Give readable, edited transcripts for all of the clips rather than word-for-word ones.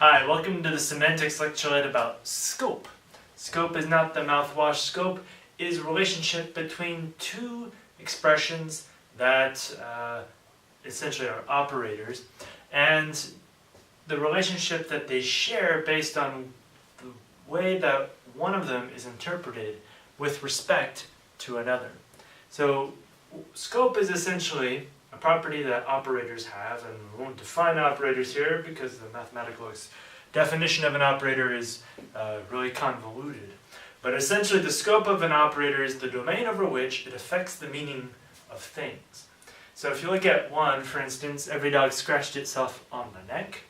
Hi, welcome to the Semantics lecture about scope. Scope is not the mouthwash. Scope is a relationship between two expressions that essentially are operators, and the relationship that they share based on the way that one of them is interpreted with respect to another. So scope is essentially a property that operators have, and we won't define operators here because the mathematical definition of an operator is really convoluted. But essentially the scope of an operator is the domain over which it affects the meaning of things. So if you look at 1, for instance, every dog scratched itself on the neck,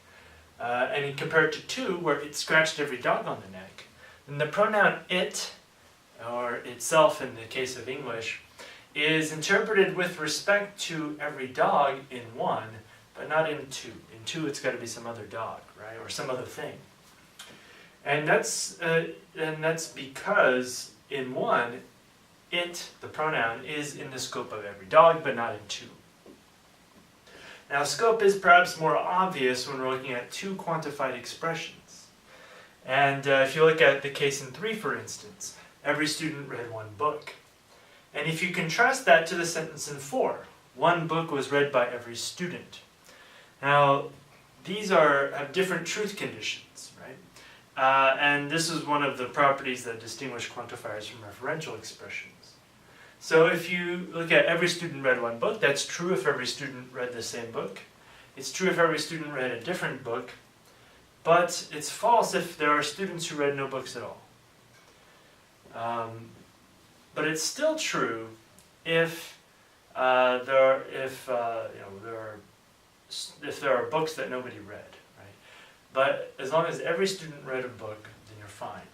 and you compare it to 2, where it scratched every dog on the neck, then the pronoun it, or itself in the case of English, is interpreted with respect to every dog in 1, but not in 2. In 2 it's got to be some other dog, right, or some other thing. And that's because in 1, it, the pronoun, is in the scope of every dog, but not in 2. Now scope is perhaps more obvious when we're looking at two quantified expressions. And if you look at the case in 3, for instance, every student read 1 book. And if you contrast that to the sentence in 4, 1 book was read by every student. Now, these have different truth conditions, right? And this is one of the properties that distinguish quantifiers from referential expressions. So if you look at every student read 1 book, that's true if every student read the same book. It's true if every student read a different book, but it's false if there are students who read no books at all. But it's still true if there are books that nobody read, right? But as long as every student read a book, then you're fine.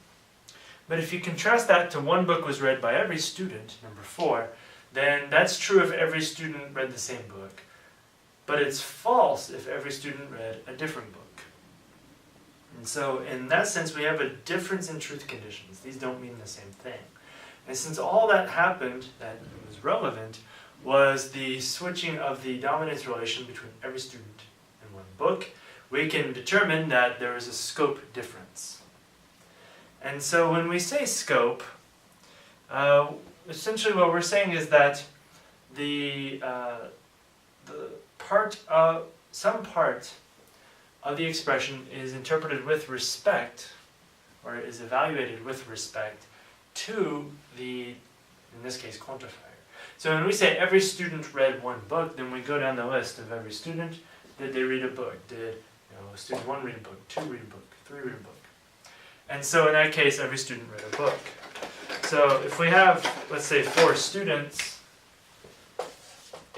But if you contrast that to 1 book was read by every student, number 4, then that's true if every student read the same book. But it's false if every student read a different book. And so in that sense, we have a difference in truth conditions. These don't mean the same thing. And since all that happened that was relevant was the switching of the dominance relation between every student and 1 book, we can determine that there is a scope difference. And so when we say scope, essentially what we're saying is that some part of the expression is interpreted with respect, or is evaluated with respect to the, in this case, quantifier. So when we say every student read 1 book, then we go down the list of every student. Did they read a book? Did student 1 read a book, 2 read a book, 3 read a book? And so in that case, every student read a book. So if we have, let's say, 4 students,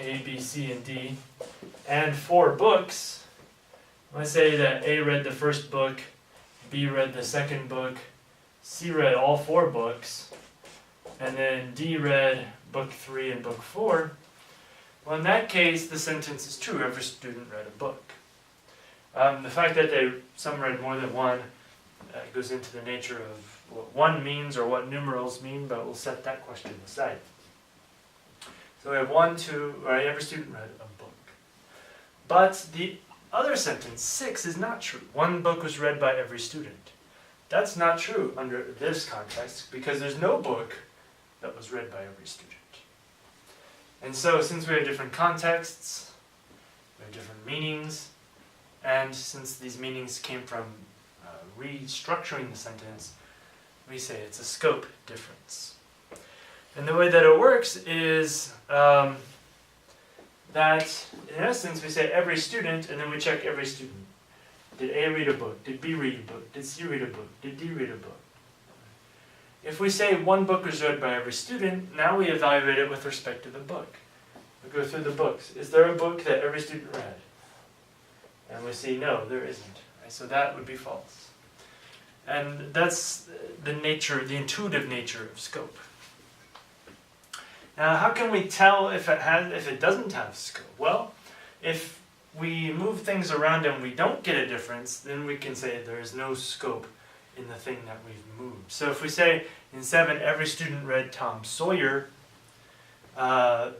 A, B, C, and D, and 4 books, let's say that A read the first book, B read the second book, C read all 4 books, and then D read book 3 and book 4. Well, in that case, the sentence is true. Every student read a book. The fact that some read more than 1 goes into the nature of what 1 means or what numerals mean, but we'll set that question aside. So we have 1, 2, right? Every student read a book. But the other sentence, 6, is not true. 1 book was read by every student. That's not true under this context because there's no book that was read by every student. And so since we have different contexts, we have different meanings, and since these meanings came from restructuring the sentence, we say it's a scope difference. And the way that it works is that, in essence, we say every student, and then we check every student. Did A read a book? Did B read a book? Did C read a book? Did D read a book? If we say 1 book was read by every student, now we evaluate it with respect to the book. We go through the books. Is there a book that every student read? And we say, no, there isn't. Right? So that would be false. And that's the intuitive nature of scope. Now, how can we tell if it doesn't have scope? Well, if we move things around and we don't get a difference, then we can say there is no scope in the thing that we've moved. So if we say in 7, every student read Tom Sawyer, and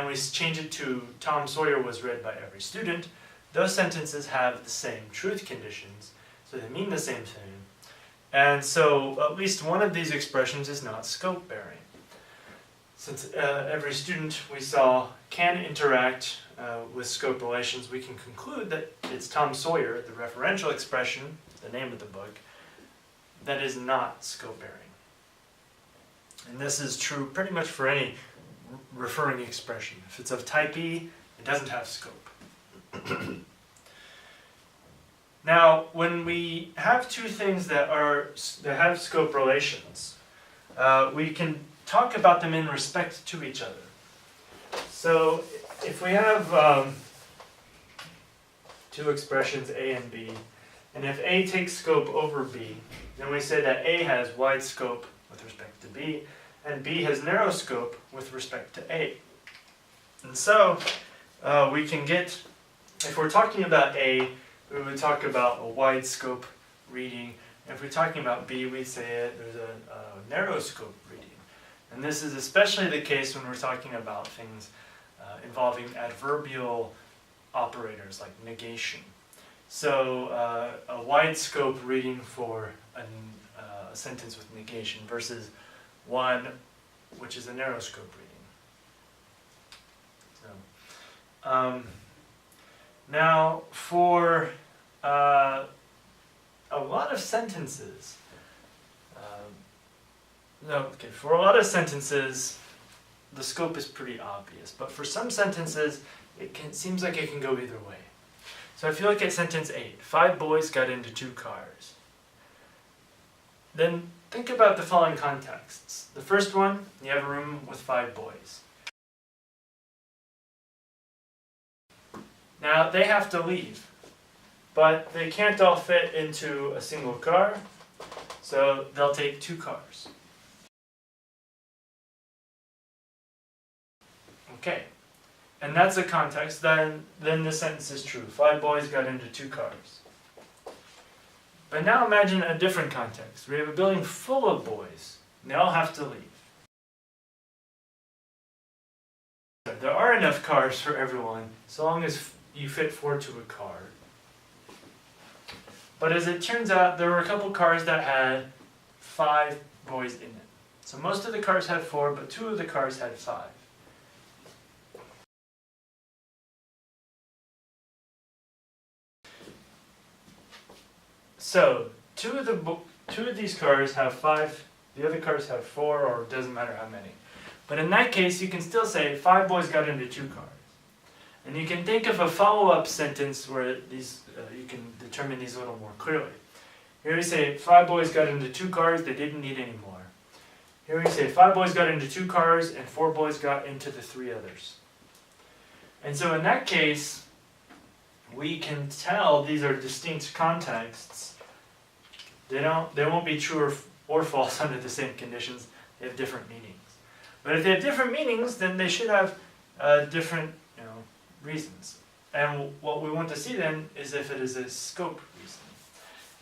we change it to Tom Sawyer was read by every student, those sentences have the same truth conditions so they mean the same thing. And so at least one of these expressions is not scope bearing. Since every student we saw can interact with scope relations, we can conclude that it's Tom Sawyer, the referential expression, the name of the book, that is not scope bearing. And this is true pretty much for any referring expression. If it's of type E, it doesn't have scope. Now, when we have two things that have scope relations, we can talk about them in respect to each other. So, if we have two expressions A and B, and if A takes scope over B, then we say that A has wide scope with respect to B, and B has narrow scope with respect to A. And so, we can get, if we're talking about A, we would talk about a wide scope reading. If we're talking about B, we say there's a narrow scope reading. And this is especially the case when we're talking about things involving adverbial operators like negation. So a wide scope reading for a sentence with negation versus one which is a narrow scope reading. So, now for a lot of sentences, for a lot of sentences, the scope is pretty obvious. But for some sentences, seems like it can go either way. So if you look at sentence 8, 5 boys got into 2 cars. Then think about the following contexts. The first one, you have a room with 5 boys. Now they have to leave, but they can't all fit into a single car, so they'll take 2 cars. Okay, and that's the context, then the sentence is true. 5 boys got into 2 cars. But now imagine a different context. We have a building full of boys, and they all have to leave. There are enough cars for everyone, so long as you fit 4 to a car. But as it turns out, there were a couple cars that had 5 boys in it. So most of the cars had 4, but 2 of the cars had 5. So, two of these cars have 5, the other cars have 4, or it doesn't matter how many. But in that case, you can still say 5 boys got into 2 cars. And you can think of a follow-up sentence where you can determine these a little more clearly. Here we say 5 boys got into 2 cars, they didn't need any more. Here we say 5 boys got into 2 cars, and 4 boys got into the 3 others. And so in that case, we can tell these are distinct contexts. They won't be true or false under the same conditions. They have different meanings. But if they have different meanings, then they should have different reasons. And what we want to see then is if it is a scope reason.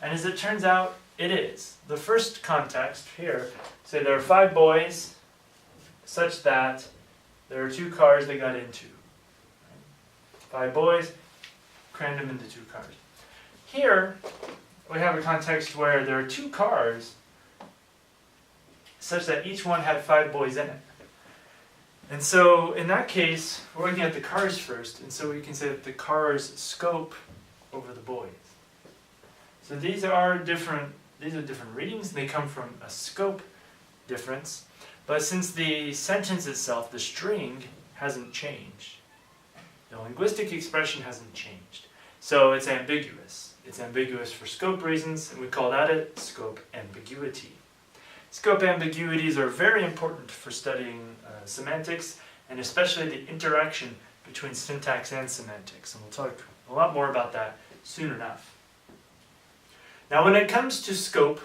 And as it turns out, it is. The first context here, say there are 5 boys such that there are 2 cars they got into. 5 boys, crammed them into 2 cars. Here, we have a context where there are 2 cars such that each one had 5 boys in it. And so, in that case, we're looking at the cars first, and so we can say that the cars scope over the boys. So these are different readings, and they come from a scope difference. But since the sentence itself, the string, hasn't changed, the linguistic expression hasn't changed. So it's ambiguous. It's ambiguous for scope reasons, and we call that a scope ambiguity. Scope ambiguities are very important for studying semantics, and especially the interaction between syntax and semantics. And we'll talk a lot more about that soon enough. Now, when it comes to scope,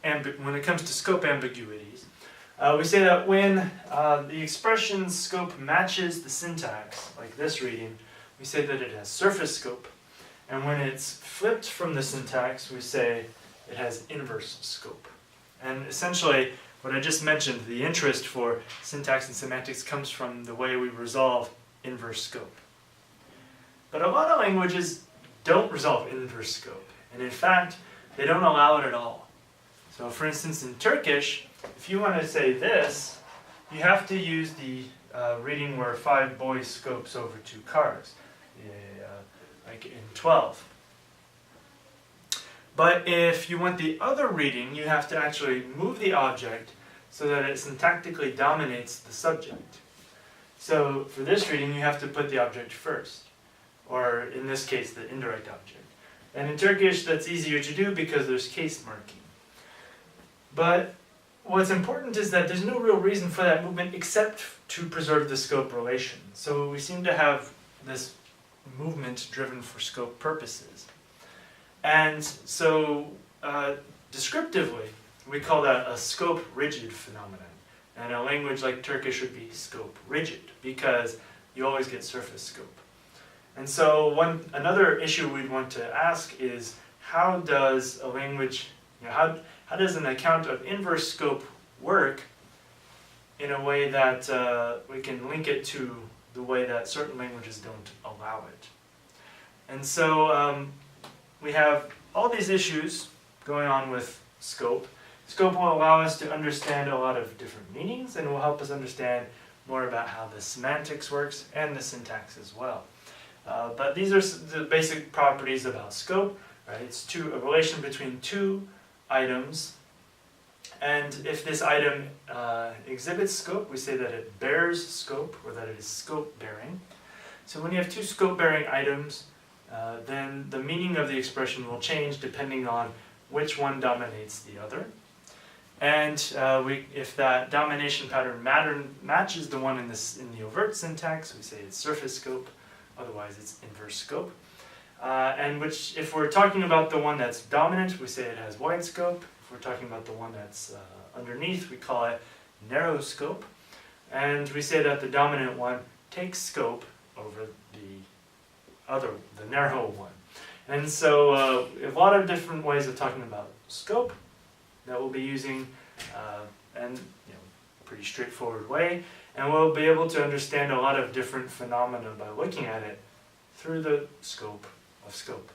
ambiguities, we say that when the expression scope matches the syntax, like this reading, we say that it has surface scope. And when it's flipped from the syntax, we say it has inverse scope. And essentially, what I just mentioned, the interest for syntax and semantics comes from the way we resolve inverse scope. But a lot of languages don't resolve inverse scope. And in fact, they don't allow it at all. So for instance, in Turkish, if you want to say this, you have to use the reading where 5 boys scopes over 2 cars, like in 12. But if you want the other reading, you have to actually move the object so that it syntactically dominates the subject. So for this reading, you have to put the object first, or in this case, the indirect object. And in Turkish, that's easier to do because there's case marking. But what's important is that there's no real reason for that movement except to preserve the scope relation. So we seem to have this movement driven for scope purposes. And so descriptively, we call that a scope rigid phenomenon. And a language like Turkish would be scope rigid because you always get surface scope. And so another issue we'd want to ask is, how does a language, how does an account of inverse scope work in a way that we can link it to the way that certain languages don't allow it? And so we have all these issues going on with scope. Scope will allow us to understand a lot of different meanings and will help us understand more about how the semantics works and the syntax as well. But these are the basic properties about scope. Right? It's a relation between 2 items, and if this item exhibits scope, we say that it bears scope, or that it is scope bearing. So when you have 2 scope bearing items, then the meaning of the expression will change depending on which one dominates the other. And if that domination pattern matches the one in the overt syntax, we say it's surface scope, otherwise it's inverse scope. And if we're talking about the one that's dominant, we say it has wide scope. If we're talking about the one that's underneath, we call it narrow scope. And we say that the dominant one takes scope over the narrow one. And so a lot of different ways of talking about scope that we'll be using, and pretty straightforward way. And we'll be able to understand a lot of different phenomena by looking at it through the scope of scope.